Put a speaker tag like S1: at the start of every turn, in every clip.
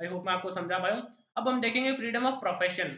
S1: I hope मैं आपको समझा पाया हूँ। अब हम देखेंगे फ्रीडम ऑफ प्रोफेशन।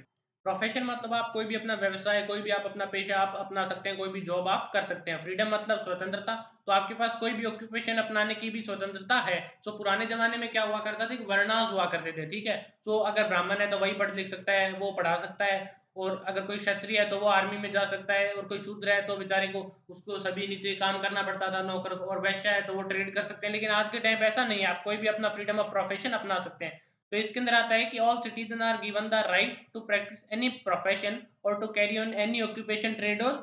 S1: प्रोफेशन मतलब आप कोई भी अपना व्यवसाय, कोई भी आप अपना पेशा आप अपना सकते हैं, कोई भी जॉब आप कर सकते हैं। फ्रीडम मतलब स्वतंत्रता, तो आपके पास कोई भी ऑक्यूपेशन अपनाने की भी स्वतंत्रता है। जो पुराने ज़माने में क्या हुआ करता था कि वर्णास हुआ करते थे, ठीक है? तो अगर ब्राह्मण है तो वही पढ़ लिख सकता है, वो पढ़ा सकता है, और अगर कोई क्षत्रिय है तो वो आर्मी में जा सकता है, और कोई शूद्र है तो बेचारे को उसको सभी नीचे काम करना पड़ता था नौकर को, और वैश्य है तो वो ट्रेड कर सकते हैं। लेकिन आज के टाइम पे ऐसा नहीं है, आप कोई भी अपना फ्रीडम ऑफ प्रोफेशन अपना सकते हैं। तो इसके अंदर आता है कि all citizen are given the right to practice any profession और to carry on any occupation, trade और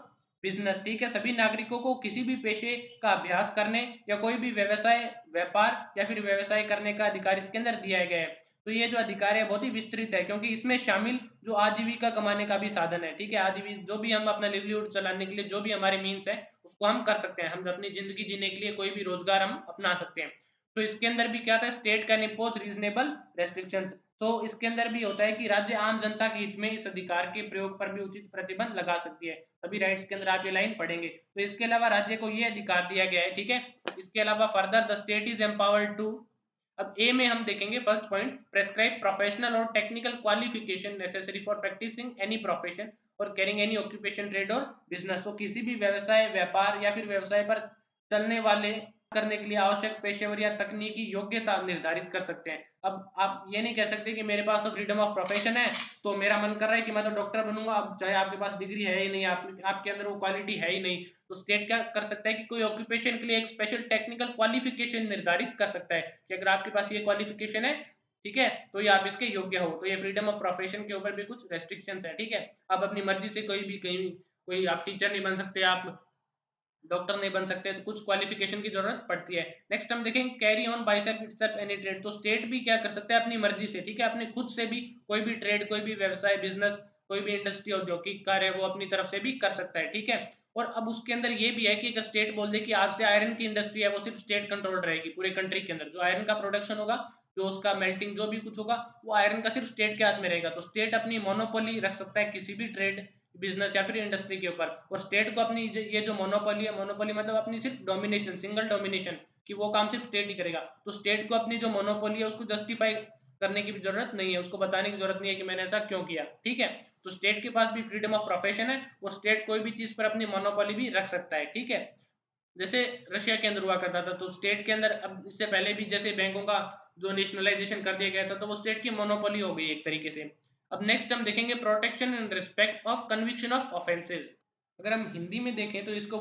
S1: बिजनेस, ठीक है? सभी नागरिकों को किसी भी पेशे का अभ्यास करने या कोई भी व्यवसाय, व्यापार या फिर व्यवसाय करने का अधिकार इसके अंदर दिया गया है। तो ये जो अधिकार है बहुत ही विस्तृत है, क्योंकि इसमें शामिल जो आजीविका कमाने का भी साधन है, ठीक है? आजीवि जो भी हम अपना लिवलीहुड चलाने के लिए जो भी हमारे मीन्स है उसको हम कर सकते हैं। हम अपनी जिंदगी जीने के लिए कोई भी रोजगार हम अपना सकते हैं। तो इसके अंदर भी क्या था, state can impose reasonable restrictions. तो इसके अंदर भी होता है कि राज्य आम जनता के हित में इस अधिकार के प्रयोग पर भी उचित प्रतिबंध लगा सकती है। सभी राइट्स के अंदर आप ये लाइन पढ़ेंगे। तो इसके अलावा राज्य को ये अधिकार दिया गया है, ठीक है? इसके अलावा further the state is empowered to, अब ए में हम देखेंगे फर्स्ट पॉइंट, प्रेस्क्राइब प्रोफेशनल और technical qualification necessary for practicing any profession और कैरिंग एनी ऑक्यूपेशन, ट्रेड और बिजनेस। तो किसी भी व्यवसाय, व्यापार या फिर व्यवसाय पर चलने वाले करने के लिए आवश्यक पेशेवर या तकनीकी योग्यता निर्धारित कर सकते हैं। अब आप ये नहीं कह सकते कि मेरे पास तो फ्रीडम ऑफ प्रोफेशन है, तो मेरा मन कर रहा है कि मैं तो डॉक्टर बनूंगा, अब चाहे आपके पास डिग्री है ही नहीं, आपके अंदर वो क्वालिटी है ही नहीं। तो स्टेट क्या कर सकता है कि कोई ऑक्यूपेशन के लिए एक स्पेशल टेक्निकल क्वालिफिकेशन निर्धारित कर सकता है कि अगर आपके पास ये क्वालिफिकेशन है, ठीक है, तो ये आप इसके योग्य हो। तो ये फ्रीडम ऑफ प्रोफेशन के ऊपर भी कुछ रेस्ट्रिक्शंस है, ठीक है? आप अपनी मर्जी से कोई भी कहीं, कोई आप टीचर नहीं बन सकते, आप डॉक्टर नहीं बन सकते, तो कुछ क्वालिफिकेशन की जरूरत पड़ती है। नेक्स्ट हम देखेंगे carry on by self itself any trade. तो स्टेट भी क्या कर सकता है अपनी मर्जी से, ठीक है, अपने खुद से भी कोई भी ट्रेड, कोई भी व्यवसाय, बिजनेस, कोई भी इंडस्ट्री, औद्योगिक कार्य है वो अपनी तरफ से भी कर सकता है, ठीक है? और अब उसके अंदर ये भी है कि अगर स्टेट बोल दे कि आज से आयरन की इंडस्ट्री है वो सिर्फ स्टेट कंट्रोल रहेगी पूरे कंट्री के अंदर, जो आयरन का प्रोडक्शन होगा, जो उसका मेल्टिंग जो भी कुछ होगा, वो आयरन का सिर्फ स्टेट के हाथ में रहेगा। तो स्टेट अपनी मोनोपोली रख सकता है किसी भी ट्रेड, बिजनेस या फिर इंडस्ट्री के ऊपर। और स्टेट को अपनी ये जो मोनोपोली है, मोनोपोली मतलब अपनी सिर्फ डोमिनेशन, सिंगल डोमिनेशन, कि वो काम सिर्फ स्टेट ही करेगा। तो स्टेट को अपनी जो मोनोपोली है उसको जस्टिफाई करने की भी जरूरत नहीं है, उसको बताने की जरूरत नहीं है कि मैंने ऐसा क्यों किया, ठीक है? तो स्टेट के पास भी फ्रीडम ऑफ प्रोफेशन है, और स्टेट कोई भी चीज पर अपनी मोनोपोली भी रख सकता है, ठीक है? जैसे रशिया के अंदर हुआ करता था, तो स्टेट के अंदर, अब इससे पहले भी जैसे बैंकों का जो नेशनलाइजेशन कर दिया गया था, तो वो स्टेट की मोनोपोली हो गई एक तरीके से। अब नेक्स्ट हम देखेंगे protection and respect of conviction of offences. अगर हम हिंदी में देखें तो इसको